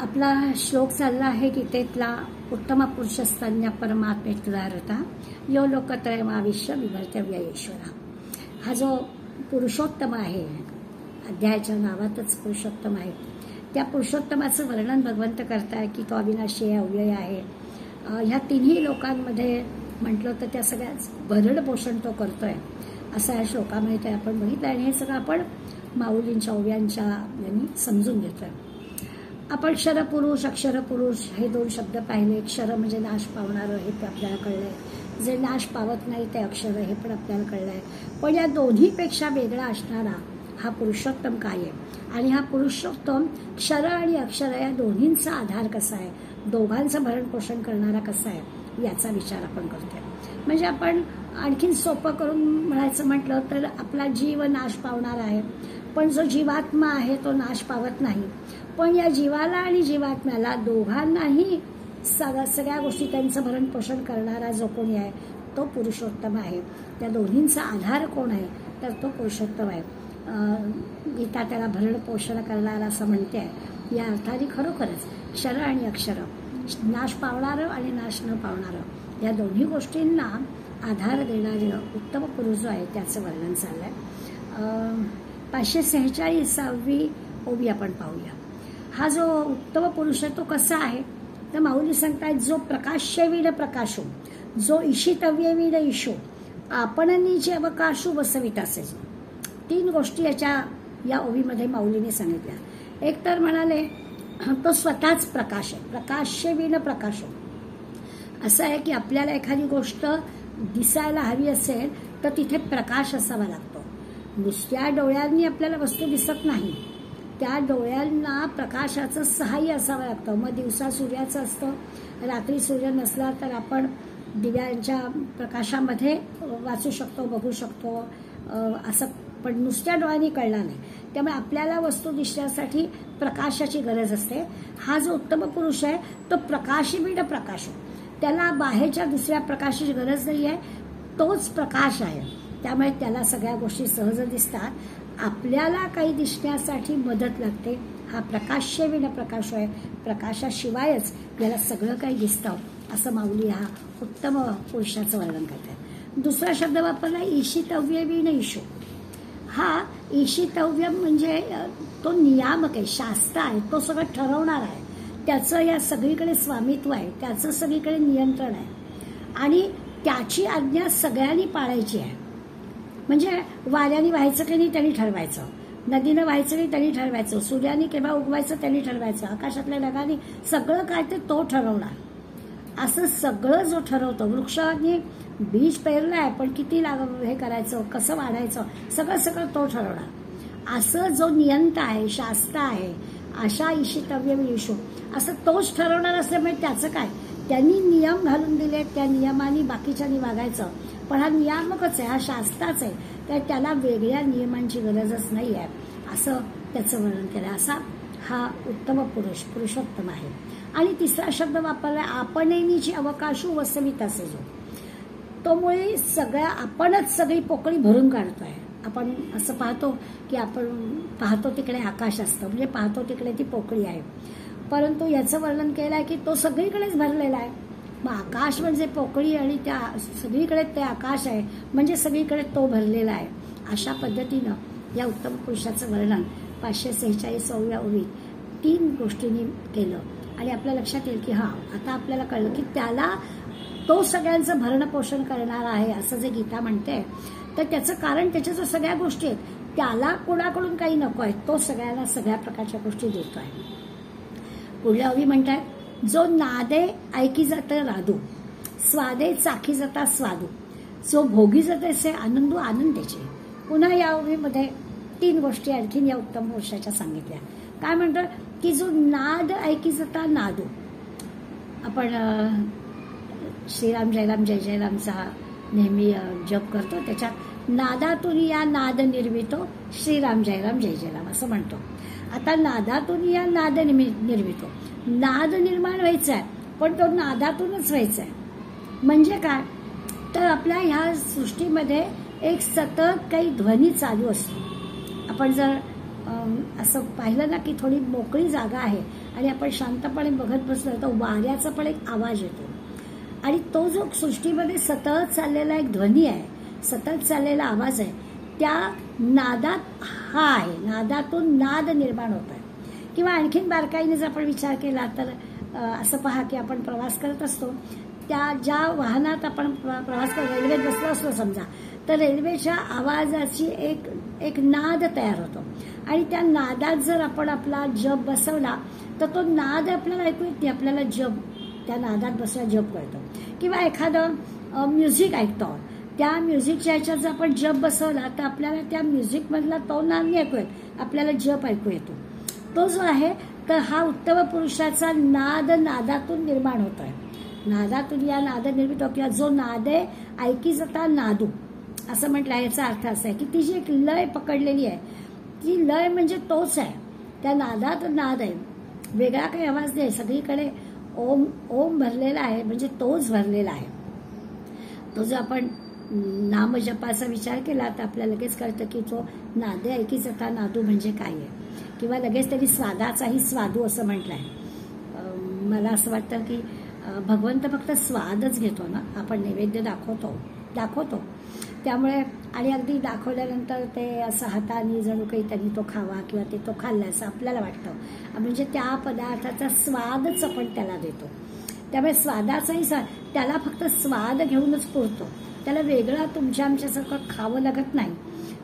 आपला श्लोक चालला आहे गीतेतला उत्तम पुरुषस्तन्य परमात्मेतुदारता यो लोकत्रयमाविश्य विभर्तव्य ईश्वरा. हा जो पुरुषोत्तम आहे, अध्यायाच्या नावातच पुरुषोत्तम आहे, त्या पुरुषोत्तमाचं वर्णन भगवंत करताय की तो अविनाशी आहे, अव्यय आहे. ह्या तिन्ही लोकांमध्ये म्हटलं तर त्या सगळ्याच भरण पोषण तो करतोय असं या श्लोकामध्ये आपण बघितलं. आणि हे सगळं आपण माऊलींच्या ओव्यांच्या यांनी समजून घेतोय. आपण क्षरपुरुष अक्षरपुरुष हे दोन शब्द पाहिले. क्षर म्हणजे नाश पावणारं, हे ते आपल्याला कळलंय. जे नाश पावत नाही ते अक्षर, हे पण आपल्याला कळलंय. पण या दोन्हीपेक्षा वेगळा असणारा हा पुरुषोत्तम काय आहे, आणि हा पुरुषोत्तम क्षर आणि अक्षर या दोन्हींचा आधार कसा आहे, दोघांचं भरण पोषण करणारा कसा आहे, याचा विचार आपण करतोय. म्हणजे आपण आणखीन सोपं करून म्हणायचं म्हटलं तर आपला जीव नाश पावणार आहे, पण जो जीवात्मा आहे तो नाश पावत नाही. पण या जीवाला आणि जीवात्म्याला दोघांनाही सगळ्या गोष्टी त्यांचं भरण पोषण करणारा जो कोणी आहे तो पुरुषोत्तम आहे. त्या दोन्हींचा आधार कोण आहे तर तो पुरुषोत्तम आहे. गीता त्याला भरण पोषण करणारा असं म्हणते आहे. या अर्थाने खरोखरच क्षर आणि अक्षर, नाश पावणारं आणि नाश न पावणारं, या दोन्ही गोष्टींना आधार देणारं उत्तम पुरुष जो आहे त्याचं वर्णन चाललंय. 546वी ओवी आपण पाहूया. हा जो उत्तम पुरुष आहे तो कसा आहे तर माऊली सांगतायत, जो प्रकाश्यवीड प्रकाशो, जो ईशितव्यवीड ईशो, आपणनी जे अवकाशू बसवित असे. तीन गोष्टी या ओवीमध्ये माऊलीने सांगितल्या. एक तर म्हणाले तो स्वतःच प्रकाश आहे, प्रकाश्यवीड प्रकाशो. असं आहे की आपल्याला एखादी गोष्ट दिसायला हवी असेल तर तिथे प्रकाश असावा लागतो. नुसत्या डोळ्यांनी आपल्याला वस्तू दिसत नाही, त्या डोळ्यांना प्रकाशाचं सहाय्य असावं लागतं. मग दिवसा सूर्याचं असतं, रात्री सूर्य नसला तर आपण दिव्यांच्या प्रकाशामध्ये वाचू शकतो, बघू शकतो असं. पण नुसत्या डोळ्यांनी कळणार नाही. त्यामुळे आपल्याला वस्तू दिसण्यासाठी प्रकाशाची गरज असते. हा जो उत्तम पुरुष आहे तो प्रकाशवीड प्रकाश, त्याला बाहेरच्या दुसऱ्या प्रकाशाची गरज नाही आहे, तोच प्रकाश आहे. त्यामुळे त्याला सगळ्या गोष्टी सहज दिसतात. आपल्याला काही दिसण्यासाठी मदत लागते. हा प्रकाशवीड प्रकाश आहे, प्रकाशाशिवायच याला सगळं काही दिसतं असं माऊली हा उत्तम पुरुषाचं वर्णन करतात. दुसरा शब्द वापरला ईशितव्यवीड ईशो. हा ईशितव्य म्हणजे तो नियामक आहे, शास्त्र आहे, तो सगळं ठरवणार आहे. त्याचं या सगळीकडे स्वामित्व आहे, त्याचं सगळीकडे नियंत्रण आहे आणि त्याची आज्ञा सगळ्यांनी पाळायची आहे. म्हणजे वाऱ्याने व्हायचं की नाही त्यांनी ठरवायचं, नदीनं व्हायचं नाही त्यांनी ठरवायचं, सूर्याने केव्हा उगवायचं त्यांनी ठरवायचं, आकाशातल्या ढगाने सगळं काय ते तो ठरवणार. असं सगळं जो ठरवतो, वृक्षाने बीज पेरलं आहे पण किती हे करायचं, कसं वाढायचं, सगळं सगळं तो ठरवणार. असं जो नियंता आहे, शास्त्र आहे, अशा ईशितव्य ईशो असं तोच ठरवणार असल्यामुळे त्याचं काय, त्यांनी नियम घालून दिले, त्या नियमाने बाकीच्यांनी वागायचं. पण हा नियामकच आहे, हा शास्त्राच आहे, तर त्याला वेगळ्या नियमांची गरजच नाही आहे असं त्याचं वर्णन केलं. असा हा उत्तम पुरुष, पुरुषोत्तम आहे. आणि तिसरा शब्द वापरला आपणची अवकाशू वसवित असे. जो तो मुळे सगळ्या आपणच सगळी पोकळी भरून काढतोय. आपण असं पाहतो की आपण पाहतो तिकडे आकाश असतं, म्हणजे पाहतो तिकडे ती पोकळी आहे, परंतु याचं वर्णन केलं आहे की तो सगळीकडेच भरलेला आहे. मग आकाश म्हणजे पोकळी आणि त्या सगळीकडे ते आकाश आहे, म्हणजे सगळीकडे तो भरलेला आहे. अशा पद्धतीनं या उत्तम पुरुषाचं वर्णन 546व्या ओवीत तीन गोष्टींनी केलं. आणि आपल्या लक्षात येईल की हा आता आपल्याला कळलं की त्याला तो सगळ्यांचं भरण पोषण करणार आहे असं जे गीता म्हणते. तर त्याचं कारण त्याच्या जो सगळ्या गोष्टी आहेत त्याला कोणाकडून काही नको आहे, तो सगळ्यांना सगळ्या प्रकारच्या गोष्टी देतोय. पुढल्या ओवी म्हणताय, जो नादे ऐकी जातं राधू, स्वादे चाखी जाता स्वादू, जो भोगी जाते से आनंदू आनंदाचे. पुन्हा या ओवीमध्ये तीन गोष्टी आणखीन या उत्तम पुरुषाच्या सांगितल्या. काय म्हणतात की जो नाद ऐकी जाता नादू. आपण श्रीराम जयराम जय जयरामचा नेहमी जप करतो, त्याच्यात नादातून या नाद निर्मितो श्रीराम जयराम जय जयराम असं म्हणतो. आता नादातून या नाद निर्मितो, नाद निर्माण व्हायचा आहे पण तो नादातूनच व्हायचा आहे. म्हणजे काय तर आपल्या ह्या सृष्टीमध्ये एक सतत काही ध्वनी चालू असतो. आपण जर असं पाहिलं ना की थोडी मोकळी जागा आहे आणि आपण शांतपणे बघत बसलो तर वाऱ्याचा पण एक आवाज येतो आणि तो जो सृष्टीमध्ये सतत चाललेला एक ध्वनी आहे, सतत चाललेला आवाज आहे, त्या नादात हा आहे, नादातून नाद निर्माण होत आहे. किंवा आणखीन बारकाईने जर आपण विचार केला तर असं पहा की आपण प्रवास करत असतो, त्या ज्या वाहनात आपण प्रवास करतो, रेल्वेत बसलो असलो समजा, तर रेल्वेच्या आवाजाची एक नाद तयार होतो आणि त्या नादात जर आपण आपला जप बसवला तर तो नाद आपल्याला ऐकू येत नाही, आपल्याला जप त्या नादात बसला जप कळतो. किंवा एखादं म्युझिक ऐकतो, त्या म्युझिकच्या ह्याच्यात जर आपण जप बसवला तर आपल्याला त्या म्युझिकमधला तो नाद नाही ऐकू येत, आपल्याला जप ऐकू येतो. तो जो आहे तर हा उत्तम पुरुषाचा नाद नादातून निर्माण होतोय, नादातून या नाद निर्मित होतो. किंवा जो नाद आहे ऐकी जाता नादू असं म्हटलं, याचा अर्थ असा आहे की ती जी एक लय पकडलेली आहे, ती लय म्हणजे तोच आहे, त्या नादात नाद आहे, वेगळा काही आवाज नाही, सगळीकडे ओम ओम भरलेला आहे, म्हणजे तोच भरलेला आहे. तो जो आपण नामजपाचा विचार केला तर आपल्याला लगेच कळतं की तो नादे ऐकी जाता नादू म्हणजे काय आहे. किंवा लगेच त्यांनी स्वादाचाही स्वादू असं म्हटलंय. मला असं वाटतं की भगवंत फक्त स्वादच घेतो ना, आपण नैवेद्य दाखवतो त्यामुळे, आणि अगदी दाखवल्यानंतर ते असं हाताने जणू काही त्यांनी तो खावा किंवा ते तो खाल्ला असं आपल्याला वाटतं, म्हणजे त्या पदार्थाचा स्वादच आपण त्याला देतो. त्यामुळे स्वादाचाही त्याला फक्त स्वाद घेऊनच पुरतो, त्याला वेगळा तुमच्या आमच्यासारखं खावं लागत नाही,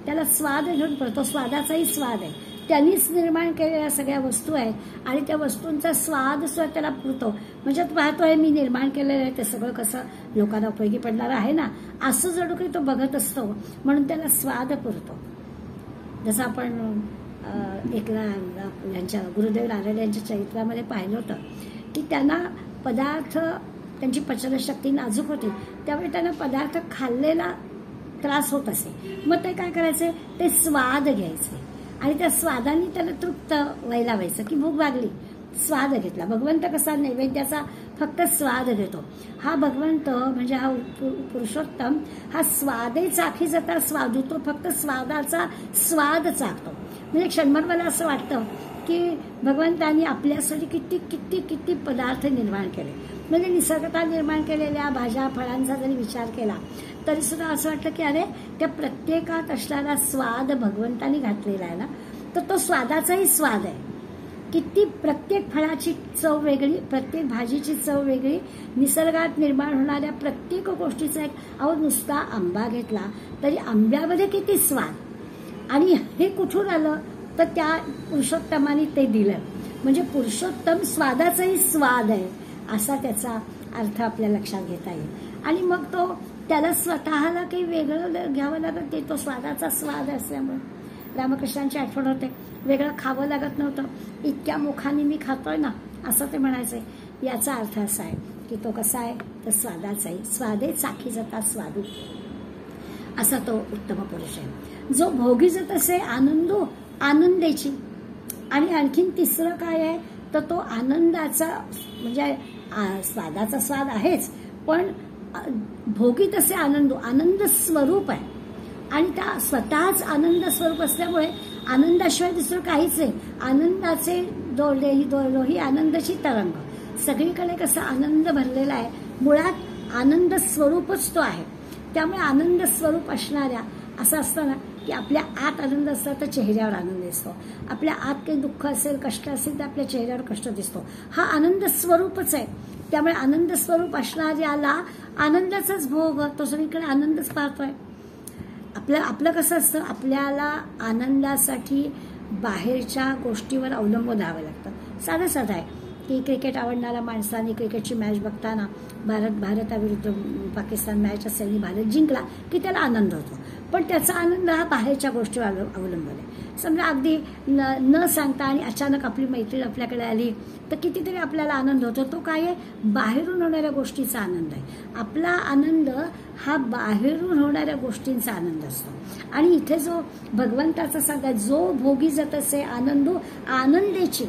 त्याला स्वाद घेऊन पुरतो. स्वादाचाही स्वाद आहे, त्यांनीच निर्माण केलेल्या सगळ्या वस्तू आहेत आणि त्या वस्तूंचा स्वाद सुद्धा त्याला पुरतो. म्हणजे तो पाहतोय मी निर्माण केलेलं आहे ते सगळं कसं लोकांना उपयोगी पडणार आहे ना, असं जणू काही तो बघत असतो, म्हणून त्याला स्वाद पुरतो. जसं आपण एकला यांच्या गुरुदेव नारायण यांच्या चरित्रामध्ये पाहिलं होतं की त्यांना पदार्थ, त्यांची पचनशक्ती नाजूक होती, त्यामुळे त्यांना पदार्थ खाल्लेला त्रास होत असे. मग ते काय करायचे, ते स्वाद घ्यायचे आणि त्या स्वादाने त्याला तृप्त व्हायला व्हायचं की भूक लागली, स्वाद घेतला. भगवंत कसा नैवेद्याचा फक्त स्वाद घेतो, हा भगवंत म्हणजे हा पुरुषोत्तम हा स्वादे चाखी जाता स्वादू, तो फक्त स्वादाचा स्वाद चाखतो. म्हणजे क्षणभर मला असं वाटतं की भगवंतांनी आपल्यासाठी किती किती किती पदार्थ निर्माण केले. म्हणजे निसर्गता निर्माण केलेल्या भाज्या फळांचा जरी विचार केला तरी सुद्धा असं वाटतं की अरे त्या प्रत्येकात असणारा स्वाद भगवंतांनी घातलेला आहे ना, तर तो स्वादाचाही स्वाद आहे. किती प्रत्येक फळाची चव वेगळी, प्रत्येक भाजीची चव वेगळी, निसर्गात निर्माण होणाऱ्या प्रत्येक गोष्टीचा एक नुसता आंबा घेतला तरी आंब्यामध्ये किती स्वाद, आणि हे कुठून आलं तर त्या पुरुषोत्तमाने ते दिलं. म्हणजे पुरुषोत्तम स्वादाचाही स्वाद आहे असा त्याचा अर्थ आपल्या लक्षात घेता येईल. आणि मग तो त्याला स्वतःला काही वेगळं घ्यावं लागत नाही, तो स्वादाचा स्वाद असल्यामुळे रामकृष्णांची आठवण होते, वेगळं खावं लागत नव्हतं, इतक्या मुखाने मी खातोय ना असं ते म्हणायचंय. याचा अर्थ असा आहे की तो कसा आहे तर स्वादाचाही, स्वादे चाखी जाता स्वादू असा तो उत्तम पुरुष आहे. जो भोगी जात असे आनंदो आनंदेची, आणि आणखीन तिसरं काय आहे तर तो आनंदाचा, म्हणजे स्वादाचा स्वाद आहेच पण भोगी तसे आनंद, आनंद स्वरूप आहे आणि त्या स्वतःच आनंद स्वरूप असल्यामुळे आनंदाशिवाय दुसरं काहीच नाही. आनंदाचे दोही आनंदाची तरंग, सगळीकडे कसा आनंद भरलेला आहे, मुळात आनंद स्वरूपच तो आहे. त्यामुळे आनंद स्वरूप असणाऱ्या, असं असतं ना की आपल्या आत आनंद असला तर चेहऱ्यावर आनंद दिसतो, आपल्या आत काही दुःख असेल कष्ट असेल तर आपल्या चेहऱ्यावर कष्ट दिसतो. हा आनंद स्वरूपच आहे. त्यामुळे आनंद स्वरूप असणाऱ्याला आनंदाचाच भोग, तो सगळीकडे आनंदच पाहतोय. आपलं कसं असतं, आपल्याला आनंदासाठी बाहेरच्या गोष्टीवर अवलंबून राहावं लागतं. साधं साधं आहे की क्रिकेट आवडणाऱ्या माणसाने क्रिकेटची मॅच बघताना भारताविरुद्ध पाकिस्तान मॅच असेल आणि भारत जिंकला की त्याला आनंद होतो, पण त्याचा आनंद हा बाहेरच्या गोष्टीवर अवलंबून आहे. समजा अगदी न सांगता आणि अचानक आपली मैत्रीण आपल्याकडे आली तर कितीतरी आपल्याला आनंद होतो. तो काय आहे, बाहेरून होणाऱ्या गोष्टीचा आनंद आहे. आपला आनंद हा बाहेरून होणाऱ्या गोष्टींचा आनंद असतो. आणि इथे जो भगवंताचा सांगा, जो भोगी जात असे आनंदो आनंदेची,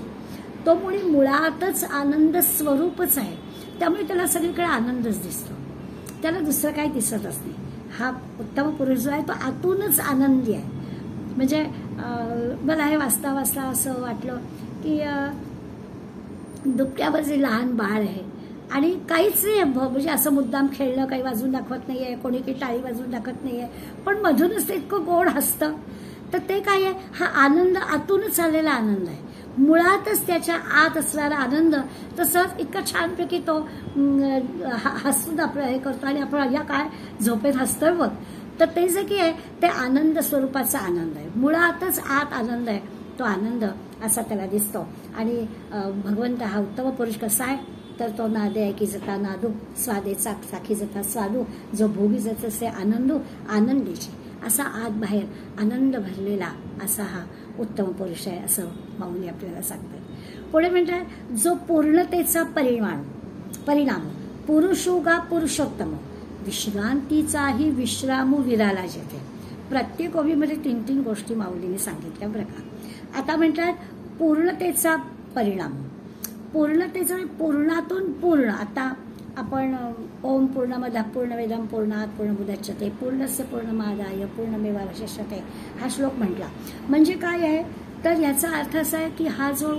तो मुळे मुळातच आनंद स्वरूपच आहे. त्यामुळे त्याला सगळीकडे आनंदच दिसतो, त्याला दुसरं काही दिसतच नाही. हा उत्तम पुरुष जो आहे तो आतूनच आनंदी आहे. म्हणजे मला हे वाचता वाचता असं वाटलं की दुपट्यावर जे लहान बाळ आहे आणि काहीच नाही म्हणजे असं मुद्दाम खेळणं काही वाजवून दाखवत नाहीये, कोणी काही टाळी वाजवून दाखवत नाहीये, पण मधूनच ते इतकं गोड हसतं. तर ते काय आहे, हा आनंद आतूनच आलेला आनंद आहे. मुळातच त्याच्या आत असणारा आनंद तसंच इतका छानपैकी तो हसून आपलं हे करतो आणि आपण या काय झोपेत हसतोय बघ. तर ते जे की आहे ते आनंद स्वरूपाचा आनंद आहे, मुळातच आत आनंद आहे. तो आनंद असा त्याला दिसतो. आणि भगवंत हा उत्तम पुरुष कसा आहे, तर तो नादे ऐकी जता नादू, स्वादे साखी जता स्वादू, जो भोगी जात असे आनंदू आनंदीची, असा आत बाहेर आनंद भरलेला असा हा उत्तम पुरुष आहे, असं माऊली आपल्याला सांगतात. पुढे म्हणतात जो पूर्णतेचा परिणाम पुरुषोगा पुरुषोत्तम, विश्रांतीचाही विश्रामू विराला जेथे. प्रत्येक ओवीमध्ये 3-3 गोष्टी माऊलीने सांगितल्या बरं का. आता म्हणतात पूर्णतेचा परिणाम, पूर्णतेचा पूर्णातून पूर्ण. आता आपण ओम पूर्णमदः पूर्णमिदं पूर्णात् पूर्णमुदच्यते पूर्णस्य पूर्णमादाय पूर्णमेवावशिष्यते हा श्लोक म्हटला. म्हणजे काय आहे, तर याचा अर्थ असा आहे की हा जो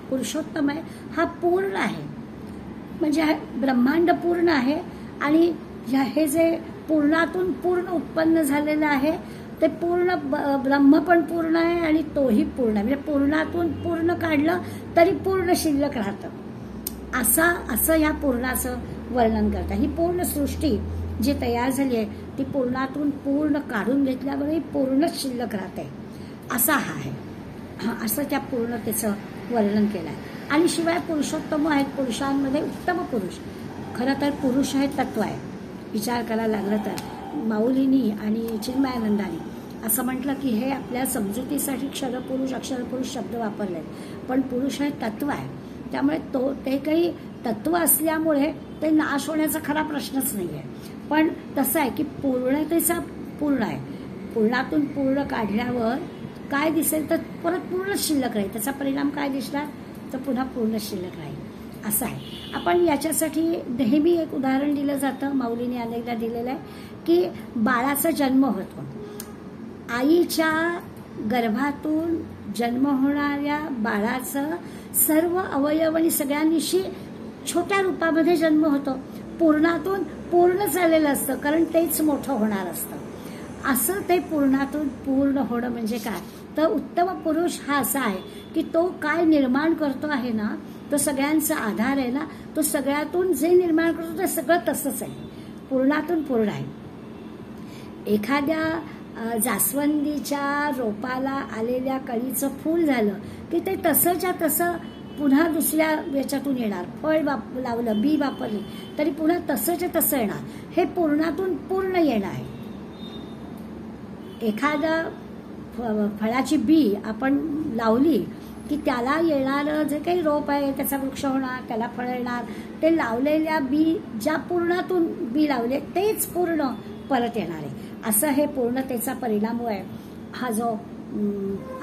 पुरुषोत्तम आहे हा पूर्ण आहे, म्हणजे ब्रह्मांड पूर्ण आहे आणि हे जे पूर्णातून पूर्ण उत्पन्न झालेलं आहे ते पूर्ण ब्रह्म पण पूर्ण आहे आणि तोही पूर्ण आहे. म्हणजे पूर्णातून पूर्ण काढलं तरी पूर्ण शिल्लक राहतं, असं या पूर्णाचं वर्णन करतात. ही पूर्ण सृष्टी जी तयार झाली आहे ती पूर्णातून पूर्ण काढून घेतल्यावरही पूर्णच शिल्लक राहते, असा हा आहे. असं त्या पूर्णतेचं वर्णन केलं आहे. आणि शिवाय पुरुषोत्तम आहेत, पुरुषांमध्ये उत्तम पुरुष. खरं तर पुरुष हे तत्व आहे. विचार करायला लागलं तर माऊलींनी आणि चिन्मयानंदांनी असं म्हटलं की हे आपल्या समजुतीसाठी क्षरपुरुष अक्षरपुरुष शब्द वापरले, पण पुरुष हे तत्व आहे. त्यामुळे ते काही तत्व असल्यामुळे ते नाश होण्याचा खरा प्रश्नच नाही आहे. पण तसं आहे की पूर्णतेचा पूर्ण आहे, पूर्णातून पूर्ण काढल्यावर काय दिसेल तर परत पूर्ण शिल्लक राहील. त्याचा परिणाम काय दिसणार, तर पुन्हा पूर्ण शिल्लक राहील, असं आहे. आपण याच्यासाठी नेहमी एक उदाहरण दिलं जातं, माऊलीने अनेकदा दिलेलं आहे की बाळाचा जन्म होतो. आईच्या गर्भातून जन्म होणाऱ्या बाळाचं सर्व अवयव आणि सगळ्यांनिशी छोट्या रूपामध्ये जन्म होतो. पूर्णातून पूर्ण झालेलं असतं, कारण तेच मोठं होणार असतं. असं ते पूर्णातून पूर्ण होणं म्हणजे काय, तर उत्तम पुरुष हा असा आहे की तो काय निर्माण करतो आहे ना, तो सगळ्यांचा आधार आहे ना, तो सगळ्यातून जे निर्माण करतो ते सगळं तसंच आहे, पूर्णातून पूर्ण आहे. एखाद्या जास्वंदीच्या रोपाला आलेल्या कळीचं फूल झालं की ते तसंच्या तसं पुन्हा दुसऱ्या याच्यातून येणार. फळ लावलं, बी वापरली तरी पुन्हा तसंच्या तसं येणार. हे पूर्णातून पूर्ण येणं आहे. एखादा फळाची बी आपण लावली की त्याला येणारं जे काही रोप आहे त्याचा वृक्ष होणार, त्याला फळ येणार. ते लावलेल्या बी ज्या पूर्णातून बी लावले तेच पूर्ण परत येणार आहे. असं हे पूर्णतेचा परिणाम आहे. हा जो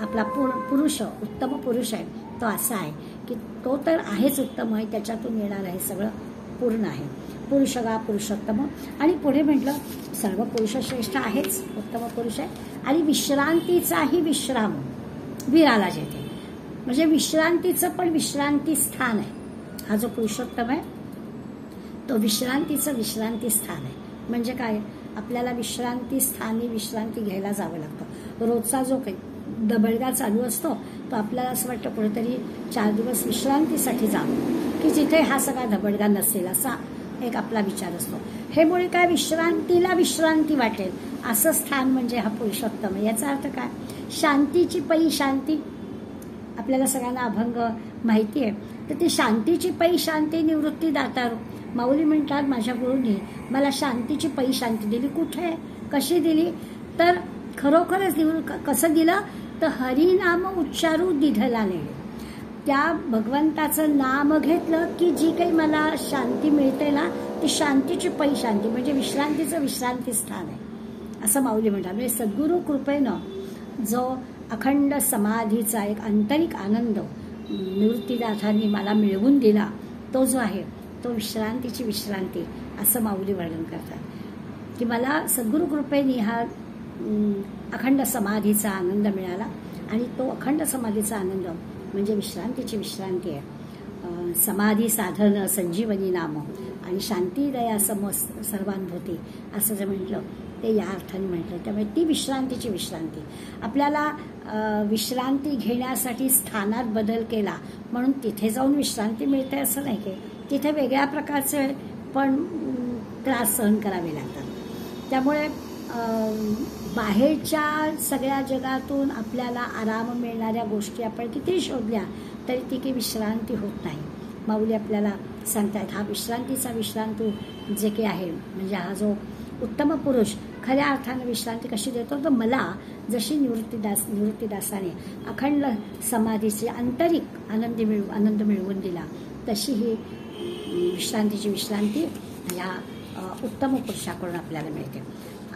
आपला पुरुष उत्तम पुरुष आहे तो असा आहे की तो तर आहेच उत्तम आहे, त्याच्यातून येणार आहे सगळं पूर्ण आहे. पुरुषगा पुरुषोत्तम. आणि पुढे म्हटलं सर्व पुरुष श्रेष्ठ आहेच, उत्तम पुरुष आहे. आणि विश्रांतीचाही विश्राम विराला जेथे, म्हणजे विश्रांतीचं पण विश्रांती स्थान आहे. हा जो पुरुषोत्तम आहे तो विश्रांतीचं विश्रांती स्थान आहे. म्हणजे काय, आपल्याला विश्रांती स्थानी विश्रांती घ्यायला जावं लागतं. रोजचा जो काही दबडगा चालू असतो तो आपल्याला असं वाटतं कुठेतरी 4 दिवस विश्रांतीसाठी जावं की जिथे हा सगळा दबडगा नसेल, असा एक आपला विचार असतो. हे मुळे काय, विश्रांतीला विश्रांती वाटेल असं स्थान म्हणजे हा पुरुषोत्तम आहे. याचा अर्थ काय, शांतीची पै शांती. आपल्याला सगळ्यांना अभंग माहिती आहे, तर ती शांतीची पै शांती निवृत्ती दातारू. माऊली म्हणतात माझ्या गुरूंनी मला शांतीची पै शांती दिली. कुठे, कशी दिली, तर खरोखरच कसं दिलं, तर हरिनाम उच्चारू दिधला नेले. त्या भगवंताचं नाम घेतलं की जी काही मला शांती मिळते ना, ती शांतीची पै शांती म्हणजे विश्रांतीचं विश्रांती स्थान आहे, असं माऊली म्हणतात. म्हणजे सद्गुरू कृपेनं जो अखंड समाधीचा एक आंतरिक आनंद निवृत्तीदातांनी मला मिळवून दिला, तो जो आहे तो विश्रांतीची विश्रांती, असं माऊली वर्णन करतात की मला सद्गुरू कृपेने हा अखंड समाधीचा आनंद मिळाला आणि तो अखंड समाधीचा आनंद म्हणजे विश्रांतीची विश्रांती आहे. समाधी साधन संजीवनी नाम आणि शांती दया सर्वानुभूती असं जे म्हटलं ते या अर्थाने म्हटलं. त्यामुळे ती विश्रांतीची विश्रांती. आपल्याला विश्रांती घेण्यासाठी स्थानात बदल केला म्हणून तिथे जाऊन विश्रांती मिळते असं नाही की. तिथे वेगळ्या प्रकारचे पण त्रास सहन करावे लागतात. त्यामुळे बाहेरच्या सगळ्या जगातून आपल्याला आराम मिळणाऱ्या गोष्टी आपण किती शोधल्या तरी ती काही विश्रांती होत नाही. माऊली आपल्याला सांगतायत हा विश्रांतीचा विश्रांती जे काही आहे म्हणजे हा जो उत्तम पुरुष खऱ्या अर्थानं विश्रांती कशी देतो तर मला जशी निवृत्तीदासाने अखंड समाधीची आंतरिक आनंद मिळवून दिला तशी ही विश्रांतीची विश्रांती या उत्तम पुरुषाकडून आपल्याला मिळते.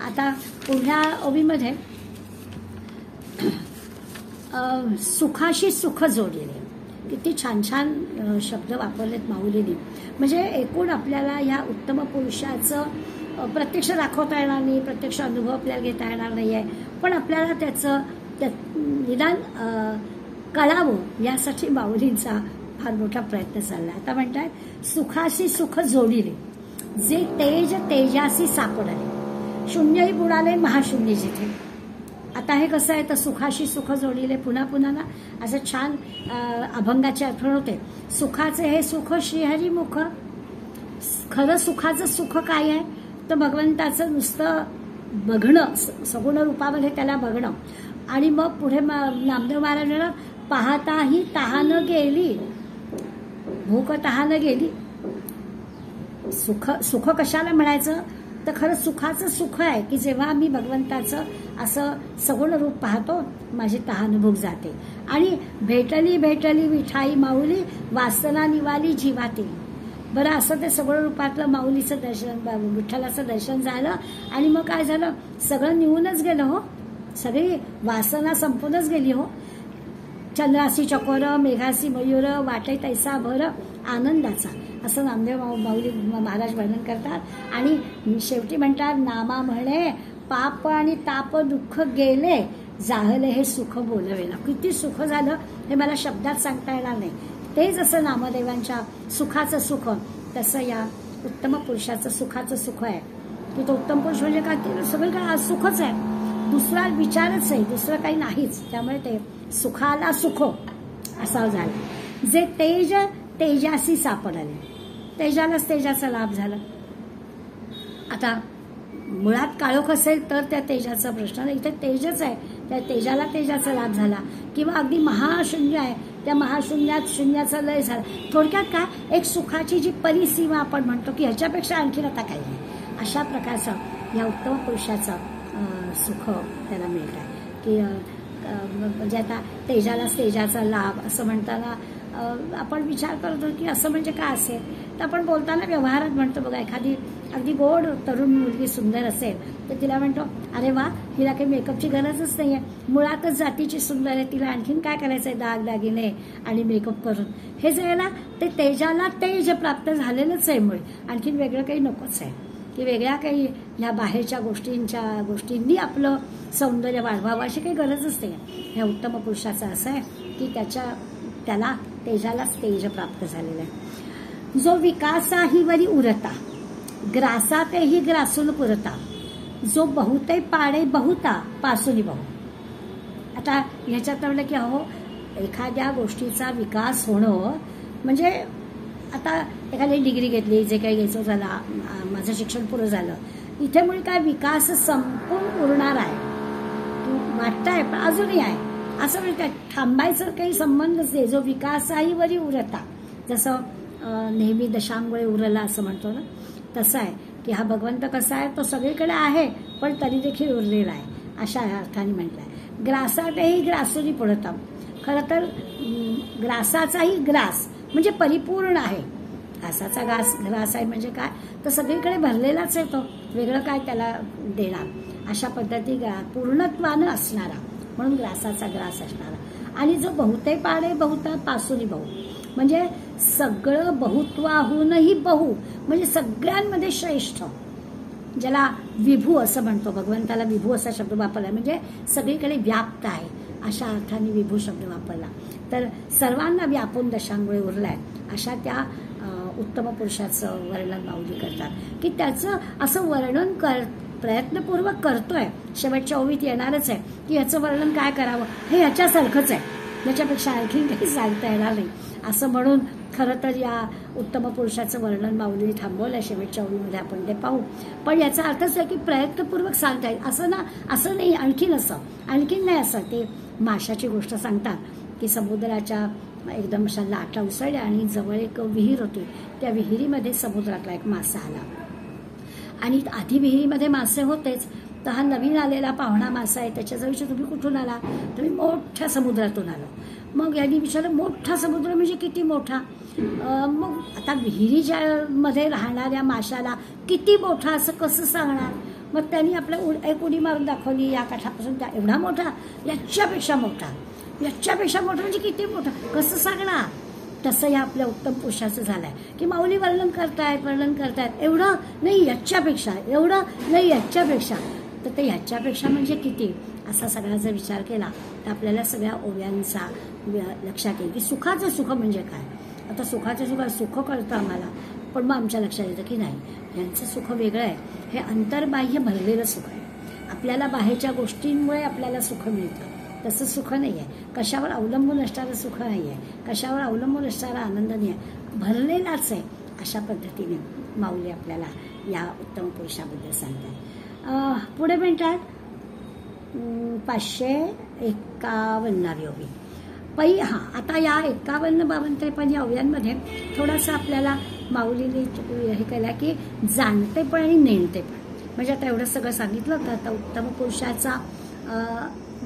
आता पुढल्या ओवीमध्ये सुखाशी सुख जोडलेले किती छान छान शब्द वापरलेत माऊलींनी. म्हणजे एकूण आपल्याला या उत्तम पुरुषाचं प्रत्यक्ष दाखवता येणार नाही, प्रत्यक्ष अनुभव आपल्याला घेता येणार नाही आहे, पण आपल्याला त्याचं निदान कळावं यासाठी माऊलींचा फार मोठा प्रयत्न चालला. आता म्हणतात सुखाशी सुख जोडिले जे तेज तेजासी सापडले शून्यही बुडाले महाशून्य जिथे. आता हे कसं आहे तर सुखाशी सुख जोडिले पुन्हा पुन्हा ना असं छान अभंगाचे आठवण होते. सुखाचे हे सुख श्रीहरी मुख. खरं सुखाचं सुख काय आहे तर भगवंताचं नुसतं बघणं, सगुण रूपामध्ये त्याला बघणं. आणि मग पुढे नामदेव महाराज म्हणा पाहताही तहान गेली, भूक तहान गेली. सुख कशाला म्हणायचं तर खरं सुखाचं सुख आहे की जेव्हा मी भगवंताचं असं सगुण रूप पाहतो माझी तहान भूक जाते. आणि भेटली भेटली विठाई माऊली वासना निवाली जीवाती. बरं असं ते सगळं रूपातलं माऊलीचं दर्शन विठ्ठलाचं दर्शन झालं आणि मग काय झालं सगळं निवूनच गेलं हो. सगळी वासना संपूनच गेली हो. चंद्रासी चकोर मेघासी मयूर वाटे तैसा भर आनंदाचा असं नामदेव माऊली महाराज वर्णन करतात. आणि शेवटी म्हणतात नामा म्हणे पाप आणि ताप दुःख गेले जाहले हे सुख बोलवे ना. किती सुख झालं हे मला शब्दात सांगता येणार नाही. ते जसं नामदेवांच्या सुखाचं सुख तसं या उत्तम पुरुषाचं सुखाचं सुख आहे की तो उत्तम पुरुष म्हणजे काय सगळं काय सुखच आहे, दुसरा विचारच आहे, दुसरं काही नाहीच. त्यामुळे ते सुखाला सुख असा झालं. जे तेज तेजासी सापडले तेजालाच तेजाचा लाभ झाला. आता मुळात काळोख असेल तर त्या तेजाचा प्रश्न नाही, इथे तेजच आहे त्या तेजाला तेजाचा लाभ झाला. किंवा अगदी महाशून्य आहे त्या महाशून्यात शून्याचा लय झाला. थोडक्यात काय एक सुखाची जी परिसीमा आपण म्हणतो की ह्याच्यापेक्षा आणखीन आता काही नाही अशा प्रकारचं या उत्तम पुरुषाचं सुख त्याला मिळत आहे. की म्हणजे आता तेजालाच तेजाचा लाभ असं म्हणताना आपण विचार करतो की असं म्हणजे काय असेल तर आपण बोलताना व्यवहारात म्हणतो बघा एखादी अगदी गोड तरुण मुलगी सुंदर असेल तर तिला म्हणतो अरे वा हिला काही मेकअपची गरजच नाही आहे, मुळातच जातीची सुंदर आहे, तिला आणखीन काय करायचं आहे दागदागिने आणि मेकअप करून. हे जे ना ते तेजाला तेज प्राप्त झालेलंच आहे मुळे, आणखीन वेगळं काही नकोच आहे की वेगळ्या काही ह्या बाहेरच्या गोष्टींनी आपलं सौंदर्य वाढवावं अशी काही गरजच नाही. ह्या उत्तम पुरुषाचं असं आहे की त्याला तेजालाच तेज प्राप्त झालेलं आहे. जो विकासाही वरी उरता ग्रासातेही ग्रासून पुरता जो बहुते पाडे बहुता पासूनी बहु. आता ह्याच्यात म्हणलं की अहो एखाद्या गोष्टीचा विकास होणं म्हणजे आता एखादी डिग्री घेतली जे काही घ्यायचं झाला माझं शिक्षण पुरं झालं इथे मुळे काय विकास संपून उरणार आहे वाटतंय पण अजूनही आहे असं म्हणजे थांबायचं काही संबंधच नाही. जो विकासाही वरी उरता जसं नेहमी दशांगुळे उरला असं म्हणतो ना तसं आहे की हा भगवंत कसा आहे तो सगळीकडे आहे पण तरी देखील उरलेला आहे अशा अर्थाने म्हटलंय. ग्रासातही ग्रासुरी पडता. खरं तर ग्रासाचाही ग्रास म्हणजे परिपूर्ण आहे. घासाचा ग्रास आहे म्हणजे काय तर सगळीकडे भरलेलाच आहे तो, वेगळं काय त्याला देणार अशा पद्धती पूर्णत्वानं असणारा म्हणून ग्रासाचा ग्रास असणारा. आणि जो बहुते पाडे बहुता पासूनी बहु म्हणजे सगळं बहुत्वाहूनही बहु म्हणजे सगळ्यांमध्ये श्रेष्ठ ज्याला विभू असं म्हणतो, भगवंताला विभू असा शब्द वापरला म्हणजे सगळीकडे व्याप्त आहे अशा अर्थाने विभू शब्द वापरला. तर सर्वांना व्यापून दशांगुळे उरलाय अशा त्या उत्तम पुरुषाचं वर्णन माऊली करतात की त्याचं असं वर्णन प्रयत्नपूर्वक करतोय. शेवटच्या ओवीत येणारच आहे की याचं वर्णन काय करावं, हे याच्यासारखंच आहे, याच्यापेक्षा आणखी काही सांगता येणार नाही असं म्हणून खरं तर या उत्तम पुरुषाचं वर्णन माऊलीने थांबवलं शेवटच्या ओळीमध्ये, आपण ते पाहू. पण याचा अर्थच आहे की प्रयत्नपूर्वक सांगता येईल असं ना, असं नाही, आणखीन नाही असं. ते माशाची गोष्ट सांगतात की समुद्राच्या एकदम अशा लाटा उसळल्या आणि जवळ एक विहीर होती, त्या विहिरीमध्ये समुद्रातला एक मासा आला आणि आधी विहिरीमध्ये मासे होतेच, तर हा नवीन आलेला पाहुणा मासा आहे. त्याच्याजवळ तुम्ही कुठून आला, तर मी मोठ्या समुद्रातून आलो. मग यांनी विचारलं मोठा समुद्र म्हणजे किती मोठा. मग आता विहिरीच्या मध्ये राहणाऱ्या माशाला किती मोठा असं कसं सांगणार. मग त्यांनी आपलं एक उडी मारून दाखवली, या काठापासून त्या एवढा मोठा, याच्यापेक्षा मोठा म्हणजे किती मोठा कसं सांगणार. तसं या आपल्या उत्तम पुरुषाचं झालंय की माऊली वर्णन करतायत एवढं नाही याच्यापेक्षा, एवढं नाही याच्यापेक्षा. तर ते याच्यापेक्षा म्हणजे किती असा सगळा जर विचार केला तर आपल्याला सगळ्या ओव्यांचा लक्षात येईल की सुखाचं सुख म्हणजे काय. आता सुखाचं सुख कळतं आम्हाला, पण मग आमच्या लक्षात येतं की नाही यांचं सुख वेगळं आहे, हे अंतर्बाह्य भरलेलं सुख आहे. आपल्याला बाहेरच्या गोष्टींमुळे आपल्याला सुख मिळतं तसं सुख नाही आहे, कशावर अवलंबून असणारं सुख नाही आहे, कशावर अवलंबून असणारा आनंद नाही आहे, भरलेलाच आहे. अशा पद्धतीने माऊली आपल्याला या उत्तम पुरुषाबद्दल सांगतात. पुढे म्हणतात 551 ओवी पै. आता या 51, 52, 53 या ओव्यांमध्ये थोडासा आपल्याला माऊलीने हे केलं की जाणतेपण आणि नेणतेपण. म्हणजे आता एवढं सगळं सांगितलं तर आता उत्तम पुरुषाचा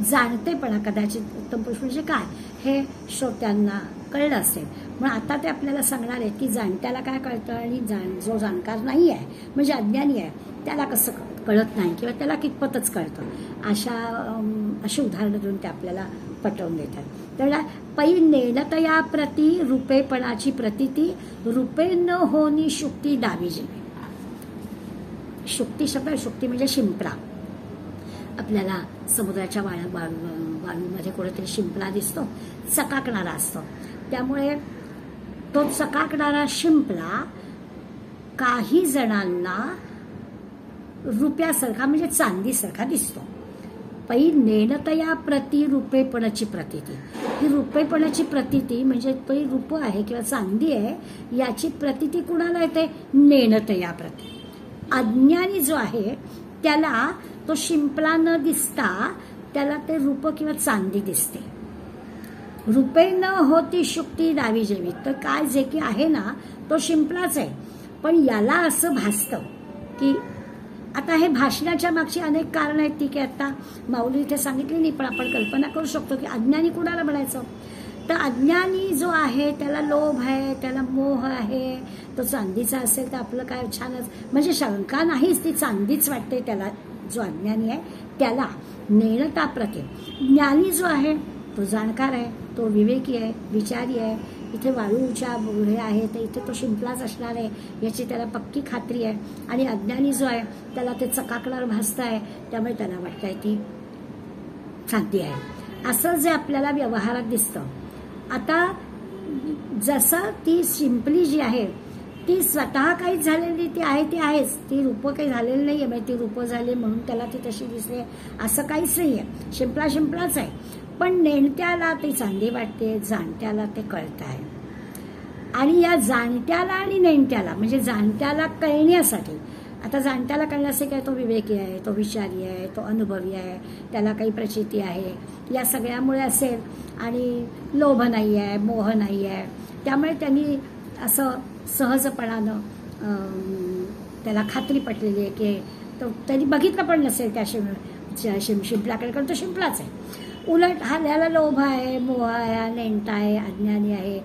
जाणतेपणा, कदाचित उत्तम पुरुष म्हणजे काय हे श्रोत्यांना कळलं असेल, पण आता ते आपल्याला सांगणार आहेत की जाणत्याला काय कळतं आणि जो जाणकार नाही आहे म्हणजे अज्ञानी आहे त्याला कसं कळत नाही किंवा त्याला कितपतच कळतं. अशी उदाहरणं देऊन ते आपल्याला पटवून देतात. तर पै नेणतया प्रती रूपेपणाची प्रतीती रूपे न होनी शुक्ती दावी जेवी. शुक्ती शब्द, शुक्ती म्हणजे शिंपला. आपल्याला समुद्राच्या वाळूमध्ये कुठेतरी शिंपला दिसतो, चकाकणारा असतो. त्यामुळे तो चकाकणारा शिंपला काही जणांना रुपयासारखा म्हणजे चांदीसारखा दिसतो. पै नेणतया प्रती रूपेपणाची प्रतीती. ही रूपेपणाची प्रतीती म्हणजे पै रूप आहे किंवा चांदी आहे याची प्रतीती कुणाला येते, नेणतया प्रती. अज्ञानी जो आहे त्याला तो शिंपला न दिसता त्याला ते रूप किंवा चांदी दिसते. रूपे न होती शुक्ती दावी जेवी. तर काय जे की आहे ना तो शिंपलाच आहे, पण याला असं भासतं की आता हे भाषणाच्या मागची अनेक कारणं आहेत ती की आता माऊली इथे सांगितली नाही, पण आपण कल्पना करू शकतो की अज्ञानी कुणाला म्हणायचं. तर अज्ञानी जो आहे त्याला लोभ आहे, त्याला मोह आहे. तो चांदीचा असेल तर आपलं काय छानच, म्हणजे शंका नाहीच, ती चांदीच वाटते त्याला. जो अज्ञानी आहे त्याला नेणता प्रती. ज्ञानी जो आहे तो जाणकार आहे, तो विवेकी आहे, विचारी आहे. इथे वाळूच्या हे आहे तर इथे तो शिंपलाच असणार आहे याची त्याला पक्की खात्री आहे. आणि अज्ञानी जो आहे त्याला ते चकाकणार भासत आहे, त्यामुळे त्याला वाटतंय ती चांदी आहे. असं जे आपल्याला व्यवहारात दिसतं. आता जसं ती शिंपली जी आहे ती स्वतः काहीच झालेली ती आहे, ती आहेच, ती रूपं काही झालेली नाहीये. म्हणजे ती रूपं झाली म्हणून त्याला ती तशी दिसली असं काहीच नाहीये. शिंपलाच आहे. पण नेणत्याला ती चांदी वाटते, जाणत्याला ते कळत आहे. आणि या जाणत्याला आणि नेणत्याला म्हणजे जाणत्याला कळण्यासाठी, आता जाणत्याला कळण्यासाठी काय, तो विवेकी आहे, तो विचारी आहे, तो अनुभवी आहे, त्याला काही प्रचिती आहे, या सगळ्यामुळे असेल. आणि लोभ नाही आहे, मोह नाही आहे, त्यामुळे त्यांनी असं सहजपणानं त्याला खात्री पटलेली आहे की तो त्यांनी बघितलं पण नसेल त्या शिंपल्याकडे, कारण तो शिंपलाच आहे. उलट ह्याला लोभ आहे, मोह आहे, नेणता आहे, अज्ञानी आहे,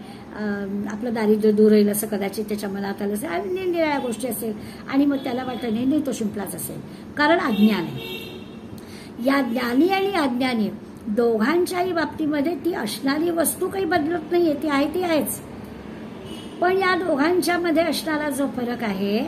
आपलं दारिद्र्य दूर होईल असं कदाचित त्याच्या मनात आलं असेल आणि निरनिराळ्या गोष्टी असेल. आणि मग त्याला वाटतं नाही तो शिंपलाच असेल, कारण अज्ञान आहे. या ज्ञानी आणि अज्ञानी दोघांच्याही बाबतीमध्ये ती असणारी वस्तू काही बदलत नाहीये, ती आहे ती आहेच. पण या दोघांच्या मध्ये असणारा जो फरक आहे